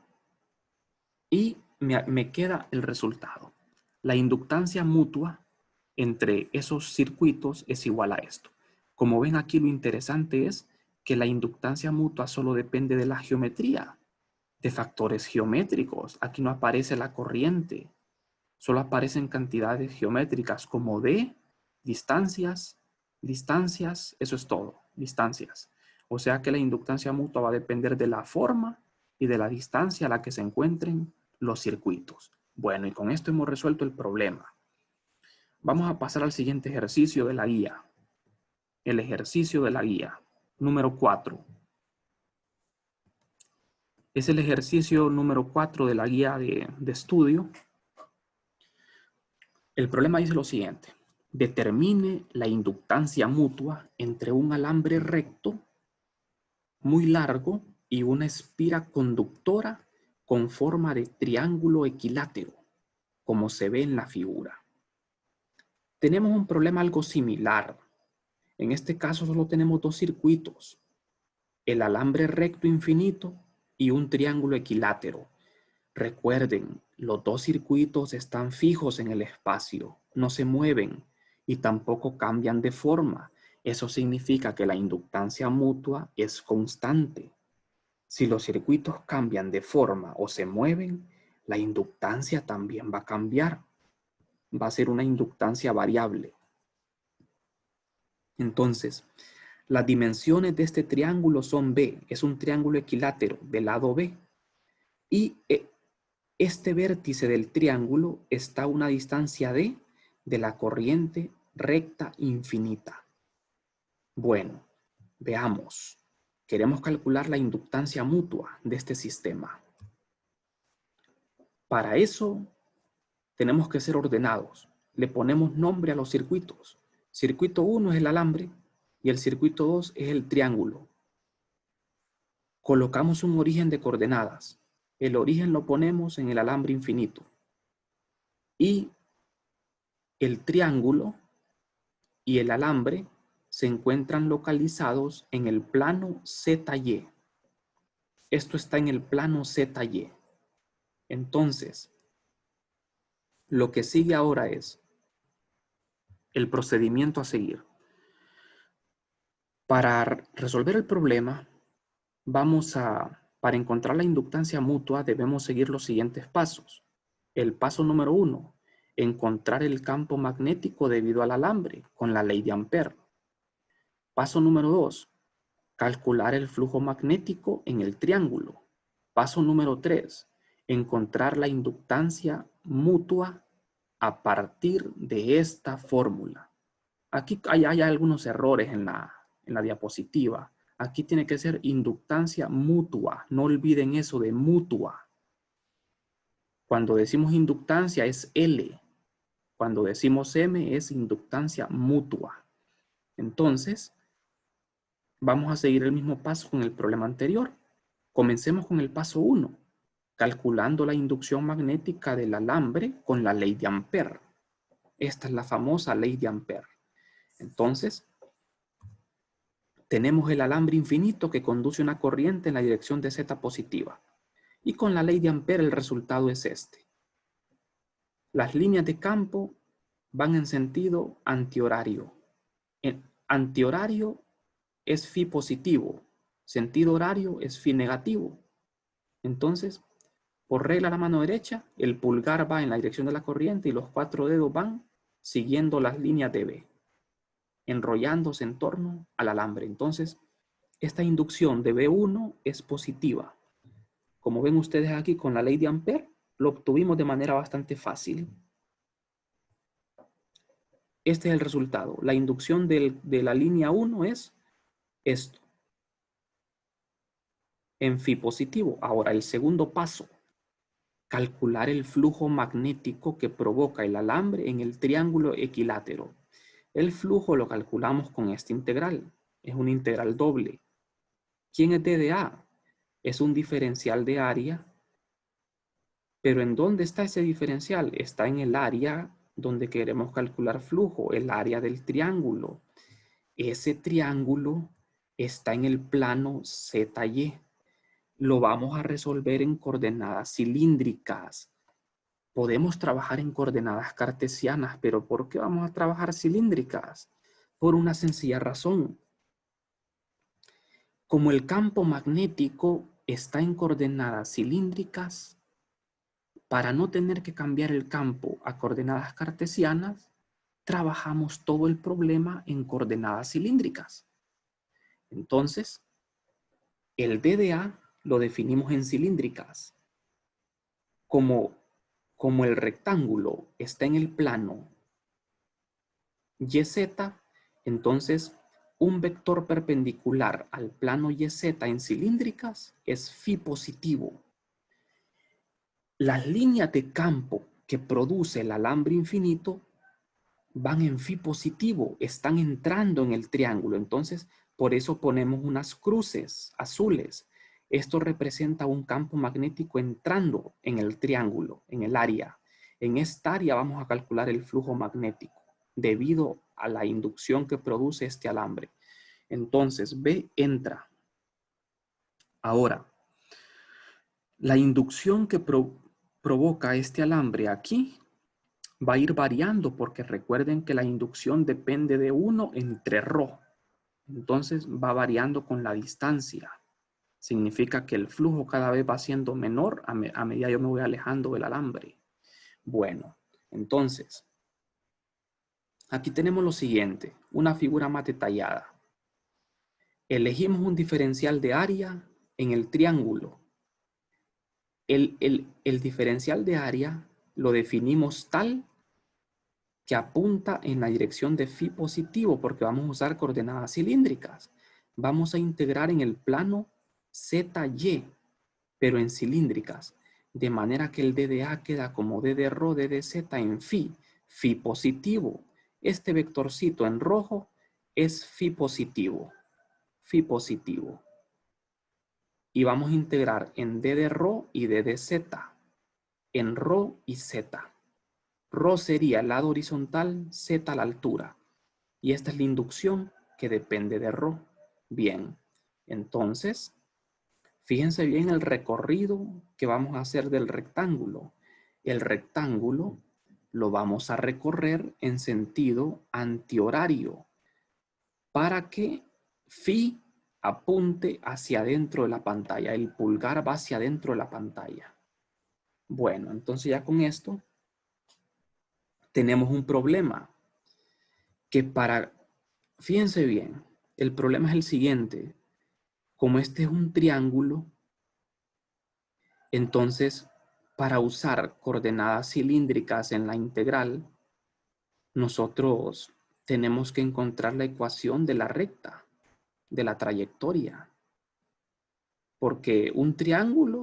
y me queda el resultado. La inductancia mutua entre esos circuitos es igual a esto. Como ven aquí, lo interesante es que la inductancia mutua solo depende de la geometría, de factores geométricos. Aquí no aparece la corriente, solo aparecen cantidades geométricas como D, distancias, eso es todo, distancias. O sea que la inductancia mutua va a depender de la forma y de la distancia a la que se encuentren los circuitos. Bueno, y con esto hemos resuelto el problema. Vamos a pasar al siguiente ejercicio de la guía. El ejercicio de la guía, número 4. Es el ejercicio número 4 de la guía de estudio. El problema dice lo siguiente. Determine la inductancia mutua entre un alambre recto muy largo y una espira conductora con forma de triángulo equilátero, como se ve en la figura. Tenemos un problema algo similar. En este caso solo tenemos dos circuitos, el alambre recto infinito y un triángulo equilátero. Recuerden, los dos circuitos están fijos en el espacio, no se mueven y tampoco cambian de forma. Eso significa que la inductancia mutua es constante. Si los circuitos cambian de forma o se mueven, la inductancia también va a cambiar. Va a ser una inductancia variable. Entonces, las dimensiones de este triángulo son B. Es un triángulo equilátero del lado B. Y este vértice del triángulo está a una distancia D de la corriente recta infinita. Bueno, veamos. Queremos calcular la inductancia mutua de este sistema. Para eso, tenemos que ser ordenados. Le ponemos nombre a los circuitos. Circuito 1 es el alambre y el circuito 2 es el triángulo. Colocamos un origen de coordenadas. El origen lo ponemos en el alambre infinito. Y el triángulo y el alambre se encuentran localizados en el plano ZY. Esto está en el plano ZY. Entonces, lo que sigue ahora es el procedimiento a seguir. Para resolver el problema, para encontrar la inductancia mutua, debemos seguir los siguientes pasos. El paso número 1, encontrar el campo magnético debido al alambre con la ley de Ampère. Paso número 2, calcular el flujo magnético en el triángulo. Paso número 3, encontrar la inductancia mutua a partir de esta fórmula. Aquí hay algunos errores en la diapositiva. Aquí tiene que ser inductancia mutua. No olviden eso de mutua. Cuando decimos inductancia es L. Cuando decimos M es inductancia mutua. Entonces, vamos a seguir el mismo paso con el problema anterior. Comencemos con el paso 1, calculando la inducción magnética del alambre con la ley de Ampère. Esta es la famosa ley de Ampère. Entonces, tenemos el alambre infinito que conduce una corriente en la dirección de Z positiva. Y con la ley de Ampère el resultado es este. Las líneas de campo van en sentido antihorario. En antihorario es phi positivo, sentido horario es phi negativo. Entonces, por regla a la mano derecha, el pulgar va en la dirección de la corriente y los 4 dedos van siguiendo las líneas de B, enrollándose en torno al alambre. Entonces, esta inducción de B1 es positiva. Como ven ustedes aquí con la ley de Ampère, lo obtuvimos de manera bastante fácil. Este es el resultado. La inducción de la línea 1 es esto, en phi positivo. Ahora, el segundo paso, calcular el flujo magnético que provoca el alambre en el triángulo equilátero. El flujo lo calculamos con esta integral. Es una integral doble. ¿Quién es D de A? Es un diferencial de área. Pero ¿en dónde está ese diferencial? Está en el área donde queremos calcular flujo, el área del triángulo. Ese triángulo está en el plano ZY. Lo vamos a resolver en coordenadas cilíndricas. Podemos trabajar en coordenadas cartesianas, pero ¿por qué vamos a trabajar cilíndricas? Por una sencilla razón. Como el campo magnético está en coordenadas cilíndricas, para no tener que cambiar el campo a coordenadas cartesianas, trabajamos todo el problema en coordenadas cilíndricas. Entonces, el D de A lo definimos en cilíndricas. Como el rectángulo está en el plano YZ, entonces un vector perpendicular al plano YZ en cilíndricas es phi positivo. Las líneas de campo que produce el alambre infinito van en phi positivo, están entrando en el triángulo. Entonces, por eso ponemos unas cruces azules. Esto representa un campo magnético entrando en el triángulo, en el área. En esta área vamos a calcular el flujo magnético debido a la inducción que produce este alambre. Entonces, B entra. Ahora, la inducción que provoca este alambre aquí va a ir variando porque recuerden que la inducción depende de 1 entre ρ. Entonces va variando con la distancia. Significa que el flujo cada vez va siendo menor a medida yo me voy alejando del alambre. Bueno, entonces, aquí tenemos lo siguiente, una figura más detallada. Elegimos un diferencial de área en el triángulo. El diferencial de área lo definimos tal que apunta en la dirección de phi positivo porque vamos a usar coordenadas cilíndricas. Vamos a integrar en el plano ZY, pero en cilíndricas, de manera que el DDA queda como D de ρ, D de Z en phi positivo. Este vectorcito en rojo es phi positivo. Y vamos a integrar en D de ρ y D de Z, en ρ y Z. Ρ sería el lado horizontal, Z la altura. Y esta es la inducción que depende de ρ. Bien, entonces, fíjense bien el recorrido que vamos a hacer del rectángulo. El rectángulo lo vamos a recorrer en sentido antihorario para que phi apunte hacia adentro de la pantalla. El pulgar va hacia adentro de la pantalla. Bueno, entonces ya con esto tenemos un problema. Fíjense bien, el problema es el siguiente. Como este es un triángulo, entonces para usar coordenadas cilíndricas en la integral, nosotros tenemos que encontrar la ecuación de la recta, de la trayectoria. Porque un triángulo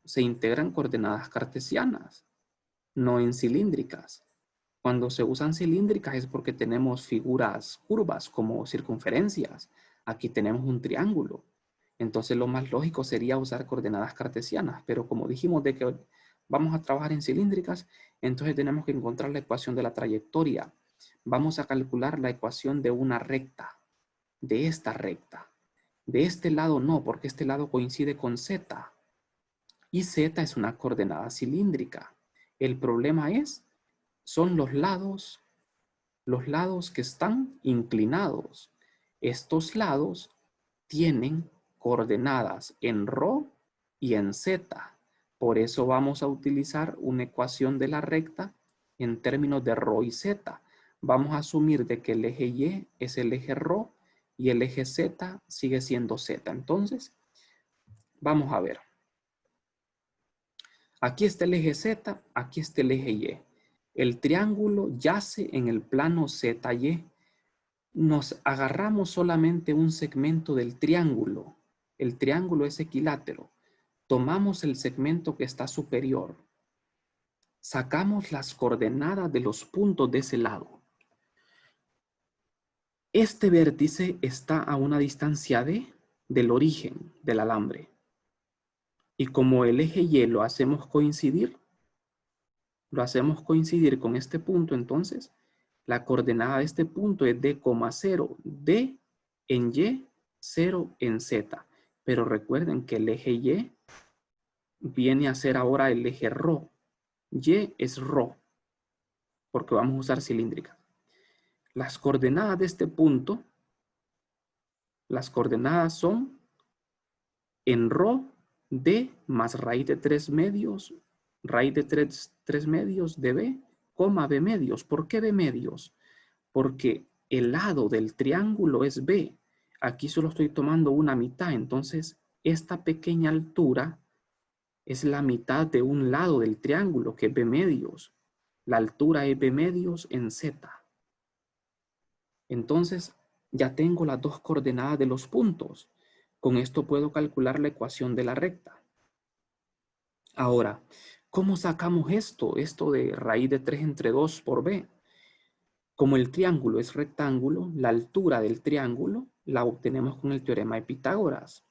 se integra en coordenadas cartesianas, no en cilíndricas. Cuando se usan cilíndricas es porque tenemos figuras curvas como circunferencias. Aquí tenemos un triángulo. Entonces lo más lógico sería usar coordenadas cartesianas. Pero como dijimos de que vamos a trabajar en cilíndricas, entonces tenemos que encontrar la ecuación de la trayectoria. Vamos a calcular la ecuación de una recta, de esta recta. De este lado no, porque este lado coincide con Z. Y Z es una coordenada cilíndrica. El problema son los lados que están inclinados. Estos lados tienen coordenadas en ρ y en Z. Por eso vamos a utilizar una ecuación de la recta en términos de ρ y Z. Vamos a asumir de que el eje Y es el eje ρ y el eje Z sigue siendo Z. Entonces, vamos a ver. Aquí está el eje Z, aquí está el eje Y. El triángulo yace en el plano ZY. Nos agarramos solamente un segmento del triángulo. El triángulo es equilátero. Tomamos el segmento que está superior. Sacamos las coordenadas de los puntos de ese lado. Este vértice está a una distancia del origen del alambre. Y como el eje Y lo hacemos coincidir con este punto, entonces la coordenada de este punto es D,0, D en Y, 0 en Z. Pero recuerden que el eje Y viene a ser ahora el eje ρ. Y es ρ, porque vamos a usar cilíndrica. Las coordenadas de este punto, las coordenadas son en ρ, D más raíz de 3 medios, raíz de 3 medios de B, B medios. ¿Por qué B medios? Porque el lado del triángulo es B. Aquí solo estoy tomando una mitad, entonces esta pequeña altura es la mitad de un lado del triángulo, que es B medios. La altura es B medios en Z. Entonces, ya tengo las dos coordenadas de los puntos. Con esto puedo calcular la ecuación de la recta. Ahora, ¿cómo sacamos esto? Esto de raíz de 3 entre 2 por B. Como el triángulo es rectángulo, la altura del triángulo la obtenemos con el teorema de Pitágoras.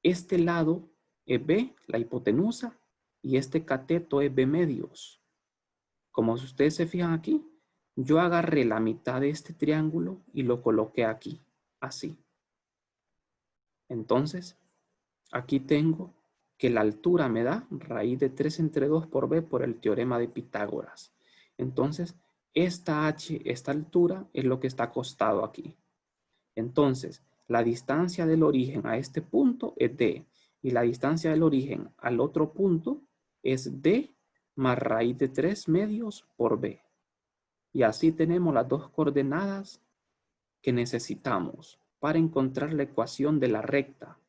Este lado es B, la hipotenusa, y este cateto es B medios. Como si ustedes se fijan aquí, yo agarré la mitad de este triángulo y lo coloqué aquí, así. Entonces, aquí tengo que la altura me da raíz de 3 entre 2 por B por el teorema de Pitágoras. Entonces, esta H, esta altura, es lo que está acostado aquí. Entonces, La distancia del origen a este punto es D. Y la distancia del origen al otro punto es D más raíz de 3 medios por B. Y así tenemos las dos coordenadas que necesitamos para encontrar la ecuación de la recta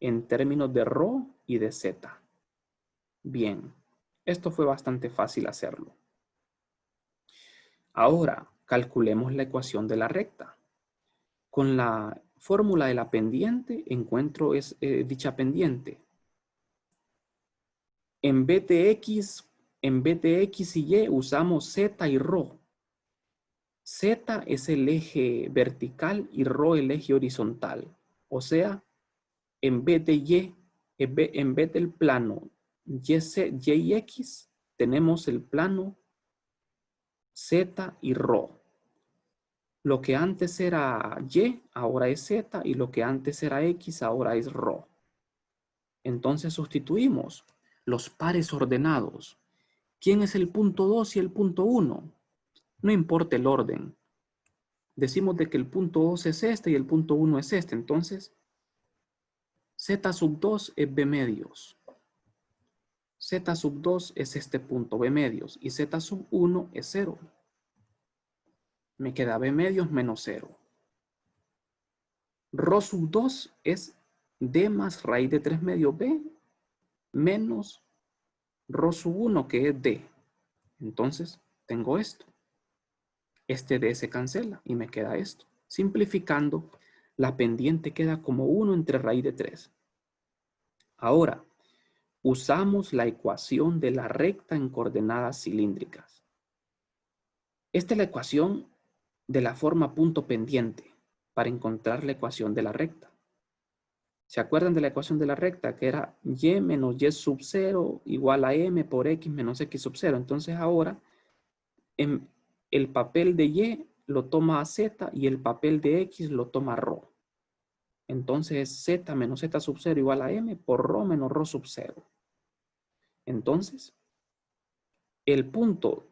en términos de ρ y de z. Bien, esto fue bastante fácil hacerlo. Ahora, calculemos la ecuación de la recta. Con la fórmula de la pendiente encuentro dicha pendiente. En vez de X y Y usamos Z y ρ. Z es el eje vertical y ρ el eje horizontal. O sea, en vez de Y, en vez del plano Y y X, tenemos el plano Z y ρ. Lo que antes era Y, ahora es Z, y lo que antes era X, ahora es ρ. Entonces sustituimos los pares ordenados. ¿Quién es el punto 2 y el punto 1? No importa el orden. Decimos de que el punto 2 es este y el punto 1 es este. Entonces, Z sub 2 es B medios. Z sub 2 es este punto B medios. Y Z sub 1 es 0. Me queda B medios menos 0. Rho sub 2 es D más raíz de 3 medios B menos Rho sub 1 que es D. Entonces, tengo esto. Este D se cancela y me queda esto. Simplificando, la pendiente queda como 1 entre raíz de 3. Ahora, usamos la ecuación de la recta en coordenadas cilíndricas. Esta es la ecuación de la forma punto pendiente para encontrar la ecuación de la recta. ¿Se acuerdan de la ecuación de la recta? Que era y menos y sub 0 igual a m por x menos x sub 0. Entonces ahora el papel de y lo toma a z y el papel de x lo toma ρ. Entonces z menos z sub 0 igual a m por ρ menos ρ sub 0. Entonces, el punto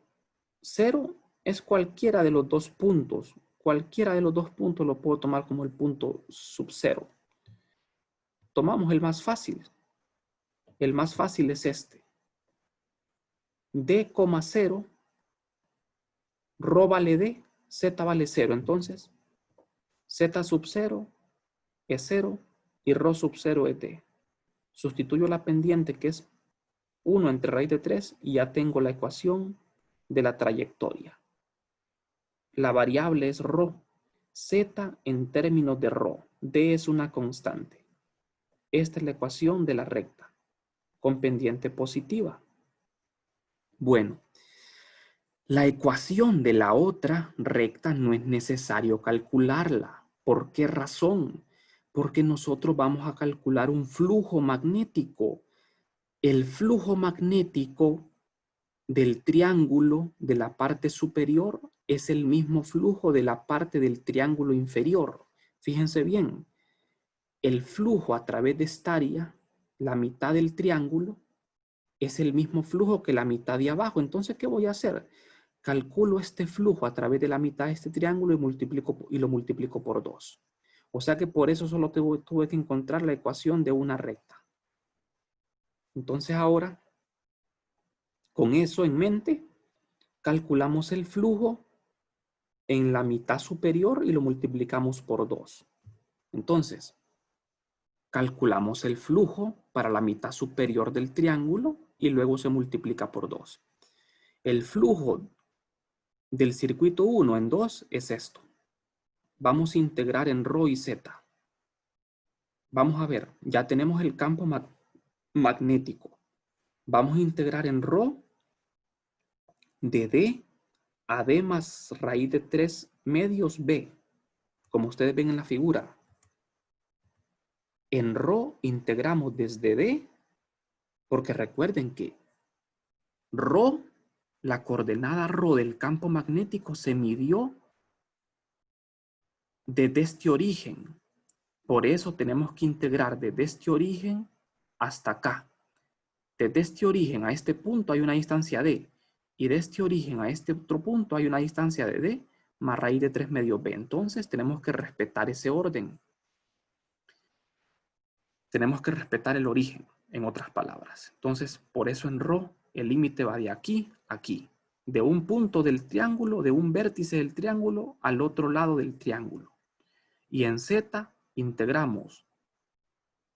0 es cualquiera de los dos puntos. Cualquiera de los dos puntos lo puedo tomar como el punto sub 0. Tomamos el más fácil. El más fácil es este. D, 0, ρ vale D, Z vale 0. Entonces, Z sub 0 es 0 y ρ sub 0 es D. Sustituyo la pendiente que es 1 entre raíz de 3 y ya tengo la ecuación de la trayectoria. La variable es ρ. Z en términos de ρ. D es una constante. Esta es la ecuación de la recta con pendiente positiva. Bueno, la ecuación de la otra recta no es necesario calcularla. ¿Por qué razón? Porque nosotros vamos a calcular un flujo magnético. El flujo magnético del triángulo de la parte superior es el mismo flujo de la parte del triángulo inferior. Fíjense bien, el flujo a través de esta área, la mitad del triángulo, es el mismo flujo que la mitad de abajo. Entonces, ¿qué voy a hacer? Calculo este flujo a través de la mitad de este triángulo y lo multiplico por 2. O sea que por eso solo tuve que encontrar la ecuación de una recta. Entonces ahora, con eso en mente, calculamos el flujo en la mitad superior y lo multiplicamos por 2. Entonces, calculamos el flujo para la mitad superior del triángulo y luego se multiplica por 2. El flujo del circuito 1 en 2 es esto. Vamos a integrar en ρ y z. Vamos a ver, ya tenemos el campo magnético. Vamos a integrar en ρ de D a D más raíz de 3 medios B, como ustedes ven en la figura. En ρ integramos desde D, porque recuerden que ρ, la coordenada ρ del campo magnético se midió desde este origen. Por eso tenemos que integrar desde este origen hasta acá. Desde este origen a este punto hay una distancia D. Y de este origen a este otro punto hay una distancia de D más raíz de 3 medios B. Entonces tenemos que respetar ese orden. Tenemos que respetar el origen, en otras palabras. Entonces, por eso en ρ, el límite va de aquí a aquí. De un punto del triángulo, de un vértice del triángulo al otro lado del triángulo. Y en z integramos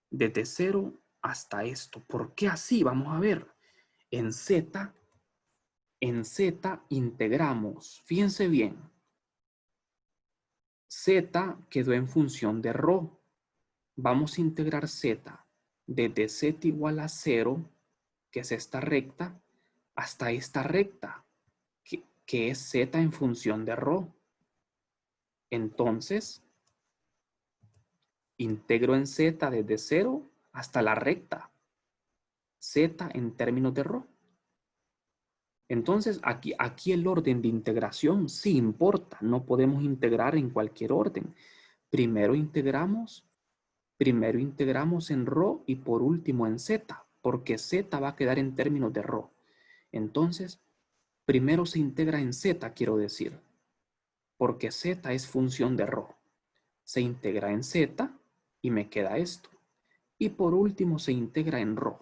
desde 0 hasta esto. ¿Por qué así? Vamos a ver. En z integramos, fíjense bien, z quedó en función de ρ. Vamos a integrar z desde z igual a 0, que es esta recta, hasta esta recta, que es z en función de ρ. Entonces, integro en z desde 0 hasta la recta, z en términos de ρ. Entonces, aquí el orden de integración sí importa. No podemos integrar en cualquier orden. Primero integramos en ρ y por último en z, porque z va a quedar en términos de ρ. Entonces, primero se integra en z, quiero decir, porque z es función de ρ. Se integra en z y me queda esto. Y por último se integra en ρ.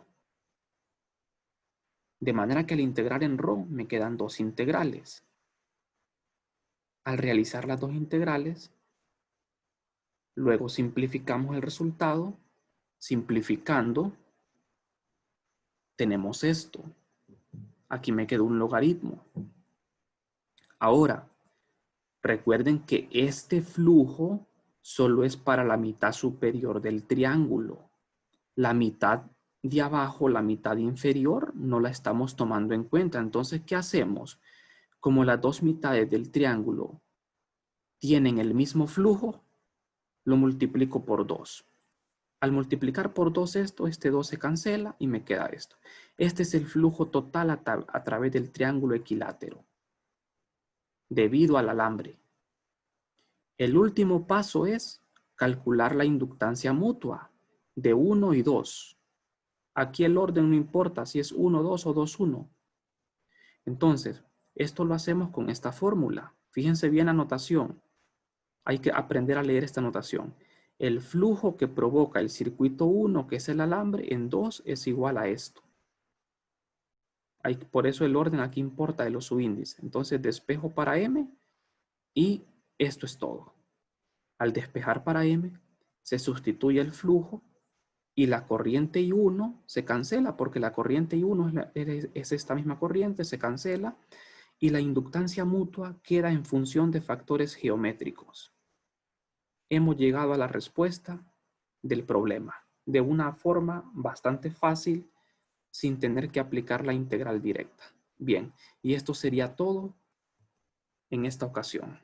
De manera que al integrar en ρ me quedan dos integrales. Al realizar las dos integrales, luego simplificamos el resultado. Simplificando, tenemos esto. Aquí me quedó un logaritmo. Ahora, recuerden que este flujo solo es para la mitad superior del triángulo. La mitad de abajo, la mitad inferior, no la estamos tomando en cuenta. Entonces, ¿qué hacemos? Como las dos mitades del triángulo tienen el mismo flujo, lo multiplico por 2. Al multiplicar por 2 esto, este 2 se cancela y me queda esto. Este es el flujo total a través del triángulo equilátero, debido al alambre. El último paso es calcular la inductancia mutua de 1 y 2. Aquí el orden no importa si es 1, 2 o 2, 1. Entonces, esto lo hacemos con esta fórmula. Fíjense bien la notación. Hay que aprender a leer esta notación. El flujo que provoca el circuito 1, que es el alambre, en 2 es igual a esto. Por eso el orden aquí importa de los subíndices. Entonces despejo para M y esto es todo. Al despejar para M, se sustituye el flujo y la corriente I1 se cancela porque la corriente I1 es esta misma corriente, se cancela y la inductancia mutua queda en función de factores geométricos. Hemos llegado a la respuesta del problema de una forma bastante fácil sin tener que aplicar la integral directa. Bien, y esto sería todo en esta ocasión.